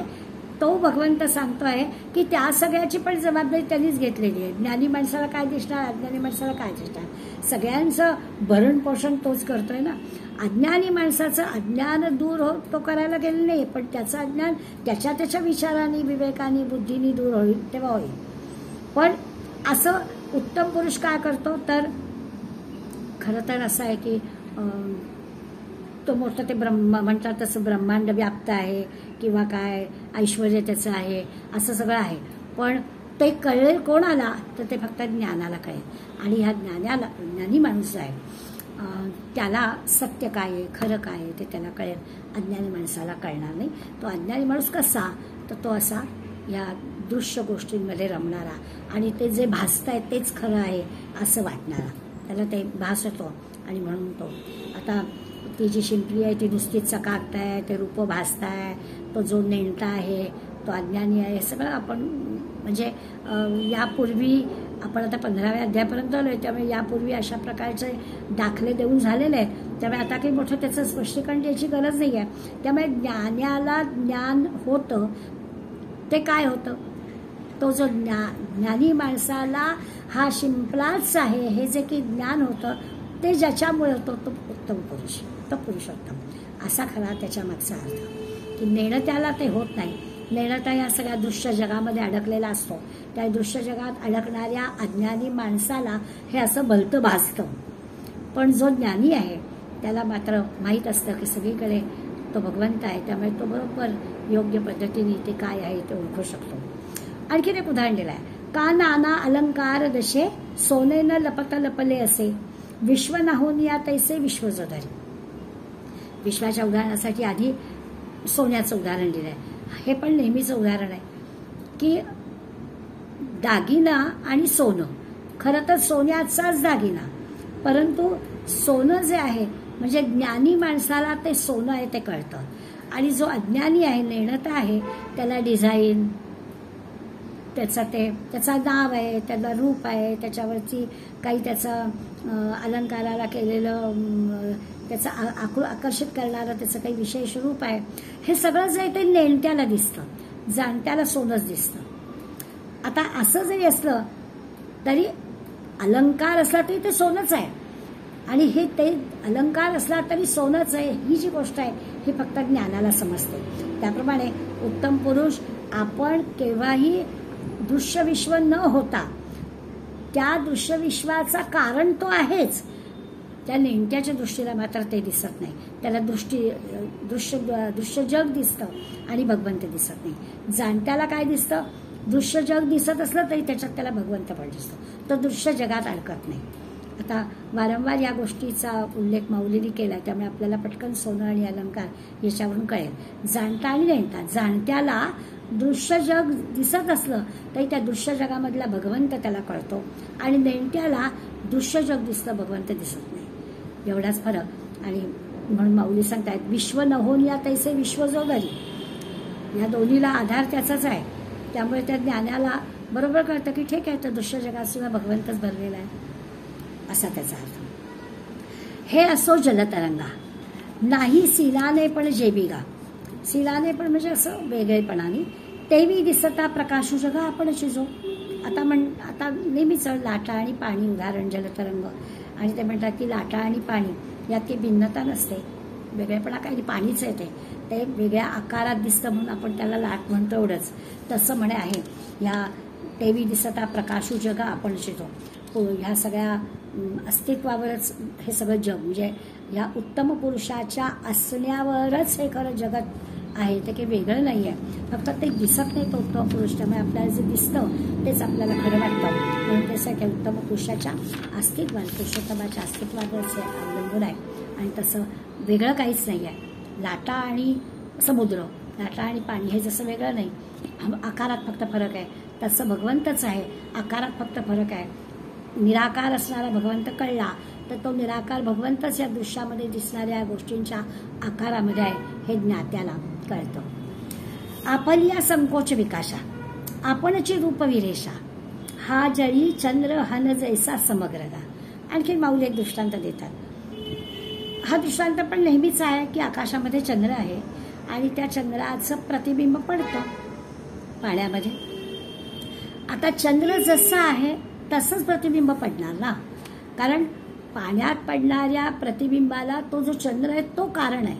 तो भगवंत सांगतोय की त्या सगळ्याची पण जबाबदारी त्यांनीच घेतलेली आहे. ज्ञानी माणसाला काय दिसणार, अज्ञानी माणसाला काय दिसणार, सगळ्यांचं भरण पोषण तोच करतोय ना. अज्ञानी माणसाचं अज्ञान दूर तो करायला गेलं नाही, पण त्याचं अज्ञान त्याच्या विचाराने, विवेकाने, बुद्धीने दूर होईल तेव्हा होईल. पण असं उत्तम पुरुष काय करतो, तर खरं तर असं आहे की तो मोठं ते ब्रह्म म्हणतात तसं ब्रह्मांड व्याप्त आहे किंवा काय ऐश्वर्य त्याचं आहे, असं सगळं आहे. पण ते कळेल कोणाला, तर ते फक्त ज्ञानाला कळेल. आणि ह्या ज्ञानी माणूस आहे त्याला सत्य काय आहे, खरं काय आहे ते त्याला कळेल. अज्ञानी माणसाला कळणार नाही. तो अज्ञानी माणूस कसा, तर तो असा या दृश्य गोष्टींमध्ये रमणारा आणि ते जे भासताय तेच खरं आहे असं वाटणारा, त्याला ते भास होतो. आणि म्हणून तो आता ती जी शिंपली आहे ती नुसतीच चकाकताय, ते रूप भासताय, तो जो नेणता आहे तो अज्ञानी आहे. हे सगळं आपण म्हणजे यापूर्वी आपण आता 15व्या अध्यायापर्यंत आलोय, त्यामुळे यापूर्वी अशा प्रकारचे दाखले देऊन झालेले आहेत. त्यामुळे आता काही मोठं त्याचं स्पष्टीकरण द्यायची गरज नाही आहे. त्यामुळे ज्ञानाला ज्ञान होतं ते काय होतं, तो जो ज्ञानी माणसाला हा शिंपलाच आहे हे जे की ज्ञान होतं ते ज्याच्यामुळे होतं तो उत्तम पुरुष, तो पुरुषोत्तम असा खरा त्याच्या मागचा अर्थ. की नेणं त्याला ते होत नाही. नेणं तर या सगळ्या दृश्य जगामध्ये अडकलेला असतो. त्या दृश्य जगात अडकणाऱ्या अज्ञानी माणसाला हे असं भलतं भासतं. पण जो ज्ञानी आहे त्याला मात्र माहीत असतं की सगळीकडे तो भगवंत आहे. त्यामुळे तो बरोबर योग्य पद्धतीने ते काय आहे ते ओळखू शकतो. आणखीन एक उदाहरण दिलं आहे. का नाना अलंकार दशे सोने न लपत लपले असे, विश्व नाहोनिया तैसे विश्व जो धरी. विश्वाच्या उदाहरणासाठी आधी सोन्याचं उदाहरण दिलंय. हे पण नेहमीचं उदाहरण आहे की दागिना आणि सोनं, खरं तर सोन्याचाच दागिना, परंतु सोनं जे आहे म्हणजे ज्ञानी माणसाला ते सोनं आहे ते कळतं. आणि जो अज्ञानी आहे, नेणता आहे, त्याला डिझाईन, त्याचा नाव आहे, त्याला रूप आहे, त्याच्यावरची काही त्याचं अलंकाराला केलेलं त्याचं आकर्षित करणारं त्याचं काही विशेष रूप आहे. हे सगळं जे आहे ते नेणत्याला दिसतं, जाणत्याला सोनंच दिसतं. आता असं जरी असलं तरी अलंकार असला तरी ते सोनंच आहे आणि हे ते अलंकार असला तरी सोनंच आहे. ही जी गोष्ट आहे ही फक्त ज्ञानाला समजते. त्याप्रमाणे उत्तम पुरुष आपण केव्हाही दृश्यविश्व न होता त्या दृश्यविश्वाचा कारण तो आहेच, त्या नेमक्याच्या दृष्टीला मात्र ते दिसत नाही. त्याला दृश्य जग दिसतं आणि भगवंत दिसत नाही. जाणत्याला काय दिसतं, दृश्य जग दिसत असलं तरी त्याच्यात त्याला भगवंत पण दिसतो. तो दृश्य जगात अडकत नाही. आता वारंवार या गोष्टीचा उल्लेख माऊलीने केला, त्यामुळे आपल्याला पटकन सोनं आणि अलंकार याच्यावरून कळेल. जाणता आणि नेणता, जाणत्याला दृश्य जग दिसत असलं तरी त्या दृश्य जगामधला भगवंत त्याला कळतो आणि नेणत्याला दृश्य जग दिसतं, भगवंत दिसत नाही. एवढाच फरक. आणि म्हणून माऊली सांगतायत विश्व न होऊन या तैसे विश्व जो धरी. या दोन्हीला आधार त्याचाच आहे. त्यामुळे त्या ज्ञानाला बरोबर कळतं की ठीक आहे, तर दृश्य जगात सुद्धा भगवंतच भरलेला आहे असा त्याचा अर्थ. हे असो जलतरंगा नाही सिलाने पण जेबिगा. सिलाने पण म्हणजे असं वेगळेपणाने, तेवी दिसता प्रकाशू जगा आपण शिजो. आता नेहमीच लाटा आणि पाणी उदाहरण जलतरंग, आणि ते म्हणतात की लाटा आणि पाणी यात काही भिन्नता नसते, वेगळेपणा काही पाणीच येते, ते वेगळ्या आकारात दिसतं म्हणून आपण त्याला लाट म्हणतो एवढंच. तसं म्हणे आहे ह्या तेवी दिसता प्रकाशू जगा आपण शिजो. ह्या सगळ्या अस्तित्वावरच हे सगळं जग म्हणजे ह्या उत्तम पुरुषाच्या असण्यावरच हे खरं जगत आहे, ते काही वेगळं नाही आहे. फक्त ते दिसत नाही तो उत्तम पुरुष, त्यामुळे आपल्याला जे दिसतं तेच आपल्याला खरं वाटतं. म्हणून त्यासाठी उत्तम पुरुषाच्या अस्तित्वात, पुरुषोत्तमाच्या अस्तित्वावरच अवलंबून आहे. आणि तसं वेगळं काहीच नाही आहे. लाटा आणि समुद्र, लाटा आणि पाणी हे जसं वेगळं नाही, आकारात फक्त फरक आहे, तसं भगवंतच आहे, आकारात फक्त फरक आहे. निराकार असणारा भगवंत कळला तर तो निराकार भगवंतच या दृश्यामध्ये दिसणाऱ्या गोष्टींच्या आकारामध्ये आहे हे ज्ञात्याला कळतं. आपल्या संकोच विकाशा आपणची रूपविरेषा हा जळी चंद्र हन जैसा समग्रदा. आणखी माऊली एक दृष्टांत देतात. हा दृष्टांत पण नेहमीच आहे की आकाशामध्ये चंद्र आहे आणि त्या चंद्राचं प्रतिबिंब पडतं पाण्यामध्ये. आता चंद्र जसा आहे तसंच प्रतिबिंब पडणार ना, कारण पाण्यात पडणाऱ्या प्रतिबिंबाला तो जो चंद्र आहे तो कारण आहे.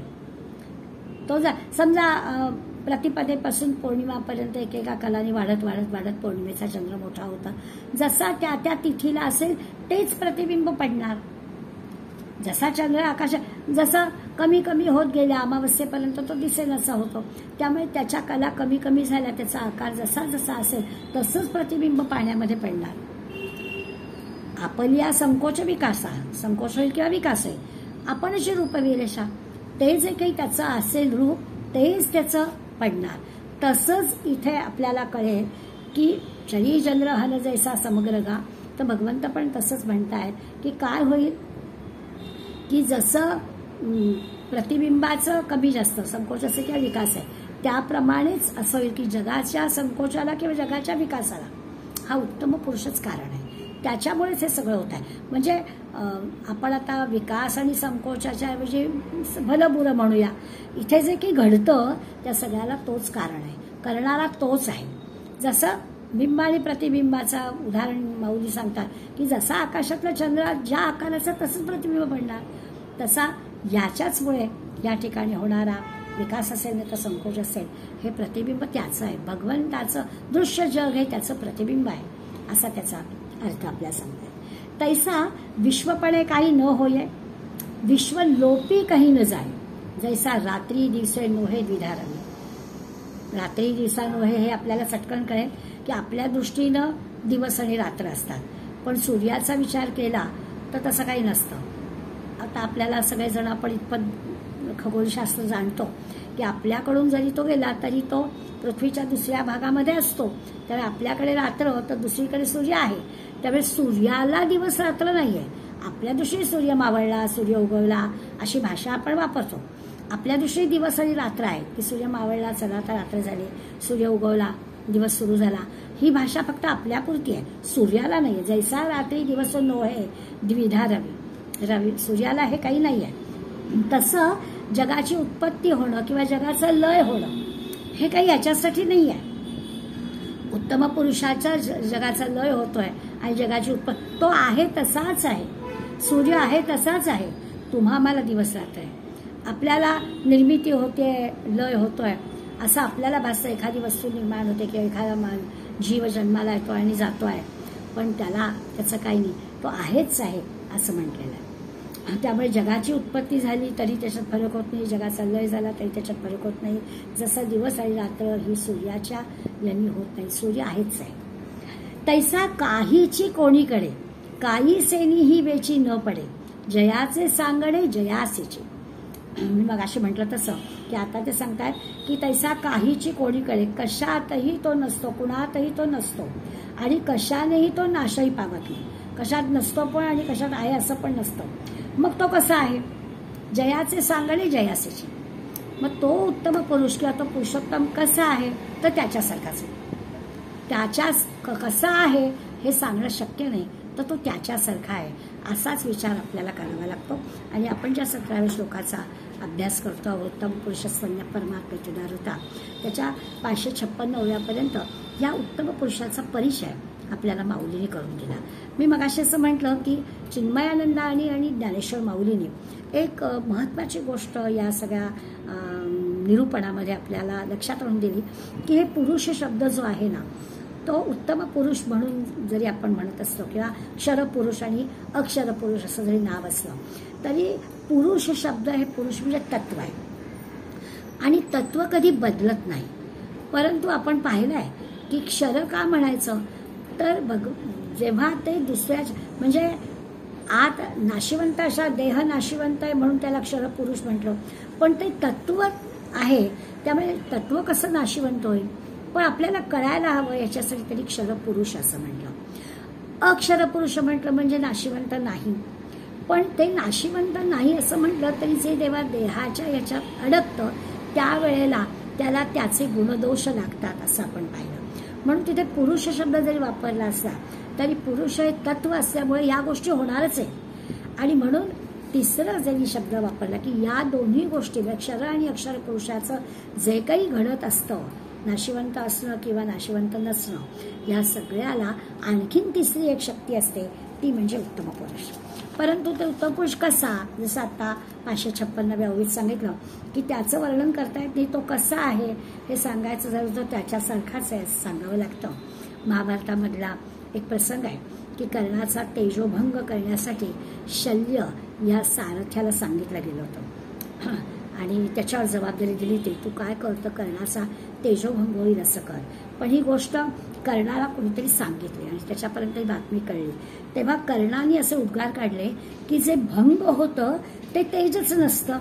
तो समजा प्रतिपदेपासून पौर्णिमापर्यंत एकेका कालाने वाढत वाढत वाढत पौर्णिमेचा चंद्र मोठा होता. जसा त्या त्या तिथीला असेल तेच प्रतिबिंब पडणार. जसा चंद्र आकाशात जसा कमी कमी होत गेल्या अमावस्येपर्यंत तो दिसेल असा होतो. त्यामुळे त्याच्या कला कमी कमी झाल्या, त्याचा आकार जसा जसा असेल तसंच प्रतिबिंब पाण्यामध्ये पडणार. आपल्या संकोच विकासा, संकोच होईल किंवा विकास होईल, आपण जे रूपविरेषा ते जे काही त्याचं असेल रूप तेच त्याचं पडणार. तसंच इथे आपल्याला कळेल की चरी चंद्रहन जैसा समग्रगा, तर भगवंत पण तसंच म्हणतायत की काय होईल की जसं प्रतिबिंबाचं कमी जास्त संकोच असेल किंवा विकास आहे त्याप्रमाणेच असं होईल की जगाच्या संकोचाला किंवा जगाच्या विकासाला हा उत्तम पुरुषच कारण आहे. त्याच्यामुळेच हे सगळं होत आहे. म्हणजे आपण आता विकास आणि संकोचाच्या ऐवजी भलं बुरं म्हणूया, इथे जे काही घडतं त्या सगळ्याला तोच कारण आहे, करणारा तोच आहे. जसं बिंब आणि प्रतिबिंबाचा उदाहरण माऊली सांगतात की जसा आकाशातला चंद्र ज्या आकाराचा तसंच प्रतिबिंब पडणार, तसा याच्याचमुळे या ठिकाणी होणारा विकास असेल नाही तर संकोच असेल हे प्रतिबिंब त्याचं आहे. भगवंताचं दृश्य जग हे त्याचं प्रतिबिंब आहे असा त्याचा अर्थ आपल्याला सांगतात. तैसा विश्वपणे काही न होये, विश्व लोपी काही न जाय, जैसा रात्री दिवसे नोहे द्विधारणे. रात्री दिवसा नोहे हे आपल्याला चटकन कळेल की आपल्या दृष्टीनं दिवस आणि रात्र असतात, पण सूर्याचा विचार केला तर तसं काही नसतं. आता आपल्याला सगळेजण आपण इतपत खगोलशास्त्र जाणतो की आपल्याकडून जरी तो गेला तरी तो पृथ्वीच्या दुसऱ्या भागामध्ये असतो, तर आपल्याकडे रात्र तर दुसरीकडे सूर्य आहे. त्यामुळे सूर्याला दिवस रात्र नाहीये. आपल्या दृष्टीने सूर्य मावळला, सूर्य उगवला अशी भाषा आपण वापरतो. आपल्या दृष्टीने दिवस आणि रात्र आहे की सूर्य मावळला चला तर रात्र झाली, सूर्य उगवला दिवस सुरू झाला, ही भाषा फक्त आपल्यापुरती आहे, सूर्याला नाहीये. जैसा रात्री दिवस नोहे द्विधा रवी, सूर्याला हे काही नाहीये. तसं जगाची उत्पत्ती होणं किंवा जगाचं लय होणं हे काही याच्यासाठी नाही आहे. उत्तम पुरुषाच्या जगाचा लय होतोय आणि जगाची उत्पत्ती तो आहे तसाच आहे, सूर्य आहे तसाच आहे. तुम्हा आम्हाला दिवस रात्र आहे, आपल्याला निर्मिती होते, लय होतोय असं आपल्याला भासतं. एखादी वस्तू निर्माण होते किंवा एखादा जीव जन्माला येतो आणि जातोय, पण त्याचं काही नाही, तो आहेच आहे असं म्हटलेलं आहे. त्यामुळे जगाची उत्पत्ती झाली तरी त्याच्यात फरक होत नाही, जगाचा लय झाला तरी त्याच्यात फरक होत नाही. जसं दिवस आणि रात्र ही सूर्याच्या यांनी होत नाही, सूर्य आहेच आहे. तैसा काहीची कोणीकडे, काही सेनी ही वेची न पडे, जयाचे सांगणे जयासीचे. मग असे म्हटलं तसं की आता ते सांगतात की तैसा काहीची कोणीकडे, कशातही तो नसतो, कुणातही तो नसतो आणि कशानेही तो नाशही पावत नाही. कशात नसतो पण आणि कशात आहे असं पण नसतं. मग तो कसा आहे, जयाचे सांगणे जयासीचे. मग तो उत्तम पुरुष किंवा तो पुरुषोत्तम कसा आहे तर त्याच्यासारखाच आहे. त्याच्याच कसा आहे हे सांगणं शक्य नाही, तर तो त्याच्यासारखा आहे असाच विचार आपल्याला करावा लागतो. आणि आपण ज्या 17व्या श्लोकाचा अभ्यास करतो आहोत, उत्तम पुरुषस्वन्य परमात्म्याचे होता त्याच्या 556व्यापर्यंत या उत्तम पुरुषाचा परिचय आपल्याला माऊलीने करून दिला. मी मगाशी असं म्हटलं की चिन्मयानंदानी आणि ज्ञानेश्वर माऊलीने एक महत्त्वाची गोष्ट या सगळ्या निरूपणामध्ये आपल्याला लक्षात आणून दिली की हे पुरुष शब्द जो आहे ना तो उत्तम पुरुष म्हणून जरी आपण म्हणत असतो किंवा क्षरपुरुष आणि अक्षरपुरुष असं जरी नाव असलं तरी पुरुष शब्द हे पुरुष म्हणजे तत्व आहे आणि तत्व कधी बदलत नाही. परंतु आपण पाहिलं आहे की क्षर का म्हणायचं तर जेव्हा ते दुसऱ्या म्हणजे आत नाशिवंत अशा देह नाशिवंत आहे म्हणून त्याला क्षरपुरुष म्हटलं, पण ते तत्व आहे त्यामुळे तत्व कसं नाशिवंत होईल, पण आपल्याला कळायला हवं याच्यासाठी तरी क्षरपुरुष असं म्हटलं. अक्षरपुरुष म्हटलं म्हणजे नाशिवंत नाही, पण ते नाशिवंत नाही असं म्हटलं तरी जे देवा देहाच्या याच्यात अडकतं त्यावेळेला त्याला त्याचे गुणदोष लागतात असं आपण पाहिलं. म्हणून तिथे पुरुष शब्द जरी वापरला असला तरी पुरुष हे तत्व असल्यामुळे या गोष्टी होणारच आहे. आणि म्हणून तिसरा जरी शब्द वापरला की या दोन्ही गोष्टी क्षर आणि अक्षर पुरुषाचं जे काही घडत असतं नाशिवंत असणं किंवा नाशिवंत नसणं, या सगळ्याला आणखीन तिसरी एक शक्ती असते, ती म्हणजे उत्तम पुरुष. परंतु ते उत्तम पुरुष कसा, जसं आता 556व्या ओळीत सांगितलं की त्याचं वर्णन करता येत नाही, तो कसा आहे हे सांगायचं झालं तर त्याच्यासारखाच आहे असं सांगावं लागतं. महाभारतामधला एक प्रसंग आहे की कर्णाचा तेजोभंग करण्यासाठी शल्य या सारथ्याला सांगितलं गेलं होतं आणि त्याच्यावर जबाबदारी दिली ती, तू काय करतं, कर्णाचा तेजोभंग होईल असं कर. पण ही गोष्ट कर्णाला कोणीतरी सांगितली आणि त्याच्यापर्यंत ही बातमी कळली. तेव्हा कर्णाने असे उद्गार काढले की जे भंग होतं ते तेजच नसतं.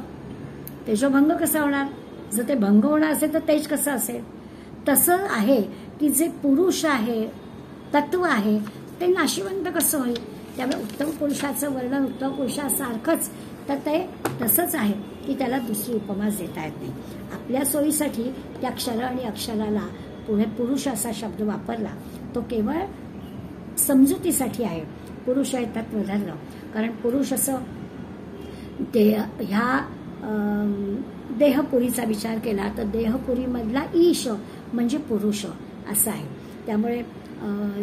तेजोभंग कसा होणार, जर ते भंग होणार असेल तर तेज कसं असेल. तसं आहे की जे पुरुष आहे, तत्व आहे, ते नाशिवंत कसं होईल. त्यामुळे उत्तम पुरुषाचं वर्णन उत्तम पुरुषासारखंच तर ते तसंच आहे की त्याला दुसरी उपमाच देता येत नाही. आपल्या सोयीसाठी त्या क्षर आणि अक्षराला पुढे पुरुष असा शब्द वापरला, तो केवळ समजुतीसाठी आहे. पुरुष आहे तत्व धरलं, कारण पुरुष असं ह्या देहपुरीचा विचार केला तर देहपुरीमधला ईश म्हणजे पुरुष असा आहे. त्यामुळे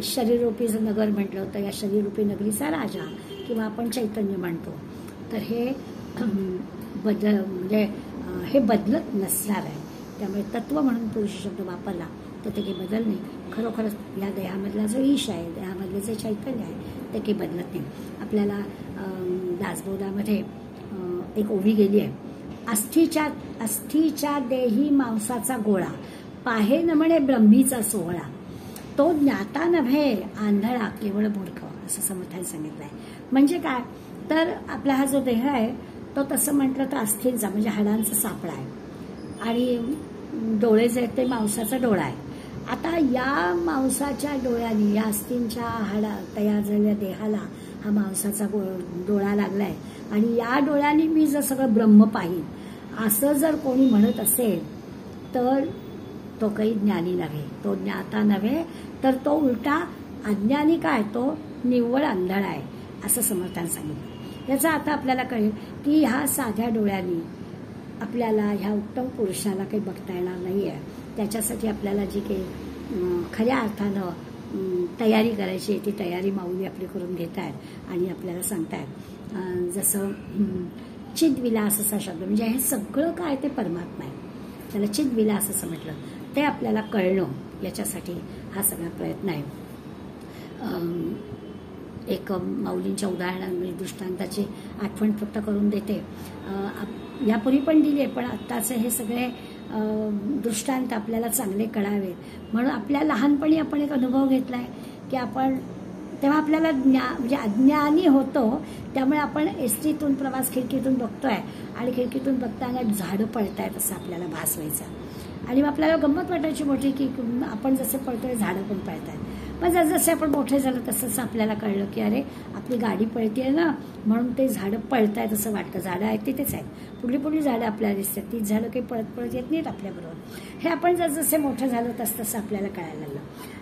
शरीररूपी जर नगर म्हटलं तर या शरीररूपी नगरीचा राजा किंवा आपण चैतन्य म्हणतो, तर हे म्हणजे हे बदलत नसणार आहे. त्यामुळे तत्व म्हणून पुरुष शब्द वापरला तर ते काही बदल नाही. खरोखरच या देहामधला जो ईश आहे, देहामधलं जे चैतन्य आहे ते काही बदलत नाही. आपल्याला दासबोधामध्ये एक ओवी गेली आहे, अस्थीच्या देही मांसाचा गोळा, पाहे न म्हणे ब्रह्मीचा सोहळा, तो ज्ञाता नव्हे आंधळा केवळ मूर्ख, असं समर्थाने सांगितलंय. म्हणजे काय तर आपला हा जो देह आहे तो तसं म्हटलं तर अस्थींचा म्हणजे हाडांचा सापळा आहे आणि डोळे जे आहेत ते मांसाचा डोळा आहे. आता या मांसाच्या डोळ्याने, या अस्थींच्या हाडा तयार झालेल्या देहाला हा मांसाचा डोळा लागलाय आणि या डोळ्याने मी जर सगळं ब्रह्म पाहीन असं जर कोणी म्हणत असेल तर तो काही ज्ञानी नव्हे, तो ज्ञाता नव्हे, तर तो उलटा अज्ञानी काय, तो निव्वळ आंधळा आहे असं समर्थाने सांगितलं. याचा आता आपल्याला कळेल की ह्या साध्या डोळ्यांनी आपल्याला ह्या उत्तम पुरुषाला काही बघता येणार नाही आहे. त्याच्यासाठी आपल्याला जी काही खऱ्या अर्थानं तयारी करायची ती तयारी माऊली आपली करून घेत आहेत आणि आपल्याला सांगतायत. जसं चिद्विलास असा शब्द म्हणजे हे सगळं काय ते परमात्मा आहे, त्याला चिद्विलास असं म्हटलं, ते आपल्याला कळणं याच्यासाठी हा सगळा प्रयत्न आहे. एक माऊलींच्या उदाहरणांमध्ये दृष्टांताची आठवण फक्त करून देते. यापूर्वी पण दिली आहे, पण आत्ताचे हे सगळे दृष्टांत आपल्याला चांगले कळावेत म्हणून आपल्या लहानपणी आपण एक अनुभव घेतलाय की आपण तेव्हा आपल्याला म्हणजे अज्ञानी होतो, त्यामुळे आपण एसटीतून प्रवास खिडकीतून बघतोय आणि खिडकीतून बघताना झाडं पळतायत असं आपल्याला भास व्हायचा आणि मग आपल्याला गंमत वाटायची मोठी की आपण जसे पळतोय झाडं पण पळतायत. पण जसजसे आपण मोठे झालं तसंच आपल्याला कळलं की अरे आपली गाडी पळतीये ना म्हणून ते झाडं पळतायत असं वाटतं. झाडं आहेत तिथेच आहेत, पुढली पुढली झाडं आपल्याला दिसतात, ती झाडं काही पळत येत नाहीत आपल्याबरोबर. हे आपण जसजसे मोठं झालं तसं आपल्याला कळायला लागलं.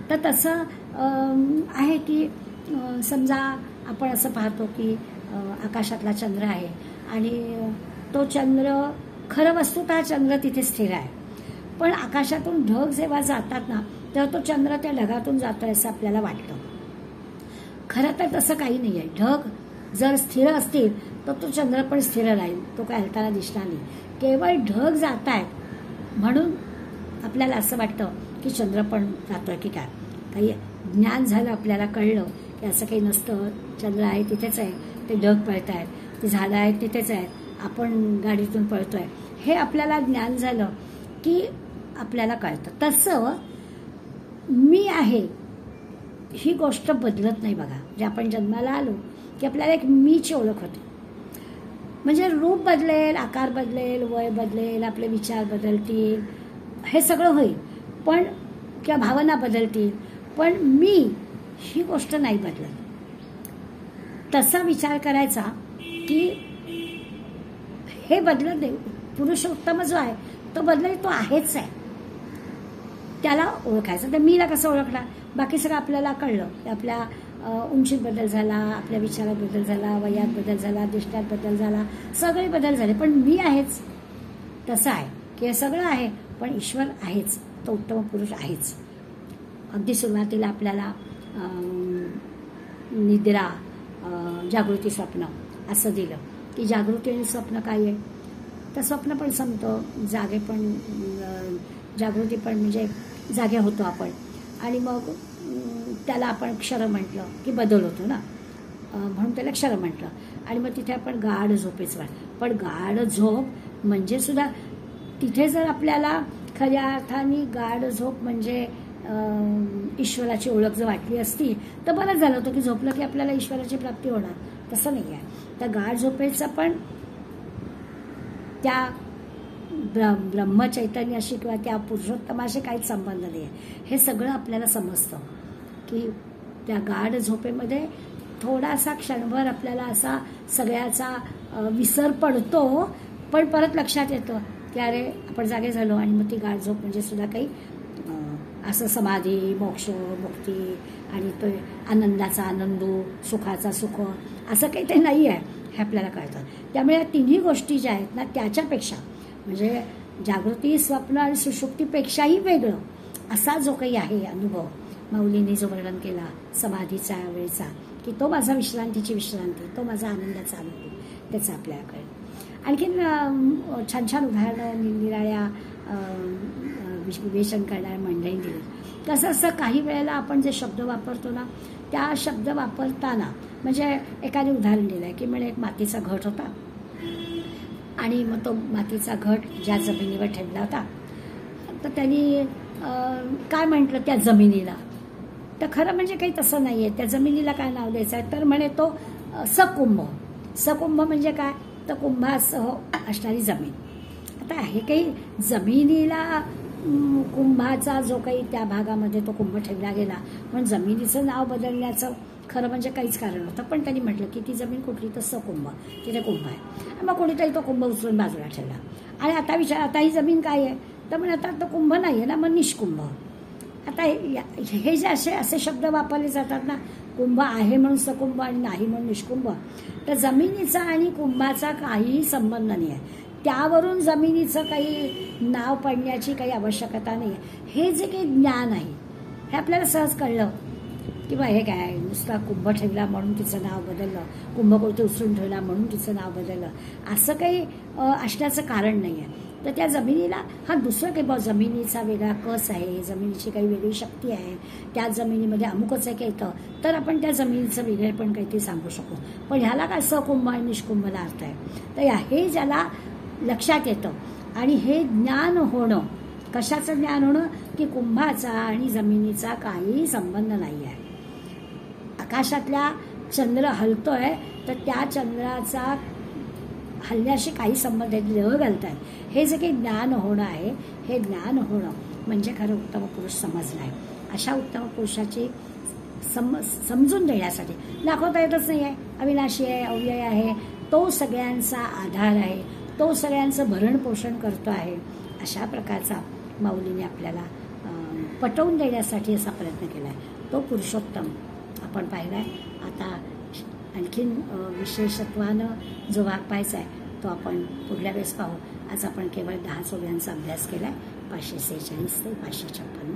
तर तसं आहे की समजा आपण असं पाहतो की आकाशातला चंद्र आहे आणि तो चंद्र खरं वस्तुतः चंद्र तिथे स्थिर आहे, पण आकाशातून ढग जेव्हा जातात ना तेव्हा तो चंद्र त्या ढगातून जातोय असं आपल्याला वाटतं. खरं तर तसं काही नाही आहे. ढग जर स्थिर असतील तर तो चंद्र पण स्थिर राहील, तो काय हलताना दिसणार नाही. केवळ ढग जात आहेत म्हणून आपल्याला असं वाटतं की चंद्र पण जातोय की काय. काही ज्ञान झालं, आपल्याला कळलं की असं काही नसतं, चंद्र आहे तिथेच आहे, ते ढग पळत आहेत, ते झाडं आहेत तिथेच आहेत, आपण गाडीतून पळतोय, हे आपल्याला ज्ञान झालं की आपल्याला कळतं. तसं मी आहे ही गोष्ट बदलत नाही बघा. जे आपण जन्माला आलो की आपल्याला एक मीची ओळख होते. म्हणजे रूप बदलेल, आकार बदलेल, वय बदलेल, आपले विचार बदलतील, हे सगळं होईल, पण किंवा भावना बदलतील, पण मी ही गोष्ट नाही बदलत. तसा विचार करायचा की हे बदलत नाही. पुरुषोत्तम जो आहे तो बदलत, तो आहेच आहे, त्याला ओळखायचं. तर मीला कसं ओळखणार, बाकी सगळं आपल्याला कळलं की आपल्या उंचीत बदल झाला, आपल्या विचारात बदल झाला, वयात बदल झाला, दृष्ट्यात बदल झाला, सगळे बदल झाले, पण मी आहेच. तसं आहे की हे सगळं आहे पण ईश्वर आहेच तो उत्तम पुरुष आहेच. अगदी सुरुवातीला आपल्याला निद्रा, जागृती, स्वप्न असं दिलं की जागृती आणि स्वप्न काय आहे, तर स्वप्न पण संपतं, जागृती पण म्हणजे जागे होतो आपण, आणि मग त्याला आपण क्षर म्हटलं की बदल होतो ना, म्हणून त्याला क्षर म्हटलं. आणि मग तिथे आपण गाढ झोपेच पण गाढ झोप म्हणजे सुद्धा तिथे जर आपल्याला खऱ्या अर्थाने गाढ झोप म्हणजे ईश्वराची ओळख जर वाटली असती तर बरं झालं होतं की झोपलं की आपल्याला ईश्वराची प्राप्ती होणार. तसं नाही आहे. त्या गाढ झोपेचा पण त्या ब्रह्मचैतन्याशी किंवा त्या पुरुषोत्तमाशी काहीच संबंध नाही आहे. हे सगळं आपल्याला समजतं की त्या गाढ झोपेमध्ये थोडासा क्षणभर आपल्याला असा सगळ्याचा विसर पडतो, पण परत लक्षात येतं की अरे आपण जागे झालो. आणि मग ती गाढ झोप म्हणजे सुद्धा काही असं समाधी, मोक्ष, मुक्ती आणि तो आनंदाचा आनंद, सुखाचा सुख असं काही ते नाही आहे, हे आपल्याला कळतं. त्यामुळे या तिन्ही गोष्टी ज्या आहेत ना त्याच्यापेक्षा म्हणजे जागृती, स्वप्न आणि सुषुप्तीपेक्षाही वेगळं असा जो काही आहे अनुभव माऊलींनी जो वर्णन केला समाधीचा वेळचा, की तो माझा विश्रांतीची विश्रांती, तो माझा आनंदाचा आनंद, त्याचा आपल्याला कळेल. आणखीन छान छान उदाहरणं निराळ्या विवेचन करणाऱ्या मंडळी दिली. कसं असं काही वेळेला आपण जे शब्द वापरतो ना त्या शब्द वापरताना म्हणजे एकाने उदाहरण दिलं आहे की म्हणजे एक मातीचा घट होता आणि मग तो मातीचा घट ज्या जमिनीवर ठेवला होता तर त्यांनी काय म्हटलं त्या जमिनीला, तर खरं म्हणजे काही तसं नाही आहे. त्या जमिनीला काय नाव द्यायचं आहे तर म्हणे तो सकुंभ. सकुंभ म्हणजे काय, तर कुंभासह असणारी जमीन. आता हे काही जमिनीला कुंभाचा जो काही त्या भागामध्ये तो कुंभ ठेवला गेला पण जमिनीचं नाव बदलण्याचं खरं म्हणजे काहीच कारण होतं. पण त्यांनी म्हटलं की ती जमीन कुठली, तर सकुंभ, तिथे कुंभ आहे. मग कोणीतरी तो कुंभ उचलून बाजूला ठेवला आणि आता विचार आता ही जमीन काय आहे, तर म्हणजे आता तो कुंभ नाही आहे ना, मग निष्कुंभ. आता हे जे असे शब्द वापरले जातात ना, कुंभ आहे म्हणून सकुंभ आणि नाही म्हणून निष्कुंभ, तर जमिनीचा आणि कुंभाचा काहीही संबंध नाही आहे. त्यावरून जमिनीचं काही नाव पडण्याची काही आवश्यकता नाही आहे. हे जे काही ज्ञान आहे हे आपल्याला सहज कळलं की बा हे काय नुसता कुंभ ठेवला म्हणून तिचं नाव बदललं, कुंभकोटी उचलून ठेवला म्हणून तिचं नाव बदललं, असं काही असण्याचं कारण नाही आहे. तर त्या जमिनीला हा दुसरं काही बा जमिनीचा वेगळा कस आहे, जमिनीची काही वेगळी शक्ती आहे, त्या जमिनीमध्ये अमुकच आहे काही तर आपण त्या जमिनीचं वेगळेपण काहीतरी सांगू शकू. पण ह्याला काय सकुंभ आणि निष्कुंभला अर्थ आहे. तर हे ज्याला लक्षात येतं आणि हे ज्ञान होणं, कशाचं ज्ञान होणं की कुंभाचा आणि जमिनीचा काही संबंध नाही आहे. आकाशातल्या चंद्र हलतोय तर त्या चंद्राचा हल्ल्याशी काही संबंध आहे, ग्रह घालतात. हे जे काही ज्ञान होणं आहे हे ज्ञान होणं म्हणजे खरं उत्तम पुरुष समजला आहे. अशा उत्तम पुरुषाची समजून देण्यासाठी दाखवता येतच नाही आहे. अविनाशी आहे, अव्यय आहे, तो सगळ्यांचा आधार आहे, तो सगळ्यांचं भरण पोषण करतो आहे. अशा प्रकारचा माऊलीने आपल्याला पटवून देण्यासाठी असा प्रयत्न केला आहे. तो पुरुषोत्तम आपण पाहिला आहे. आता आणखीन विशेषत्वानं जो भाग पाहायचा आहे तो आपण पुढल्या वेळेस पाहू. आज आपण केवळ 10 ओव्यांचा अभ्यास केला आहे, 546 ते 556.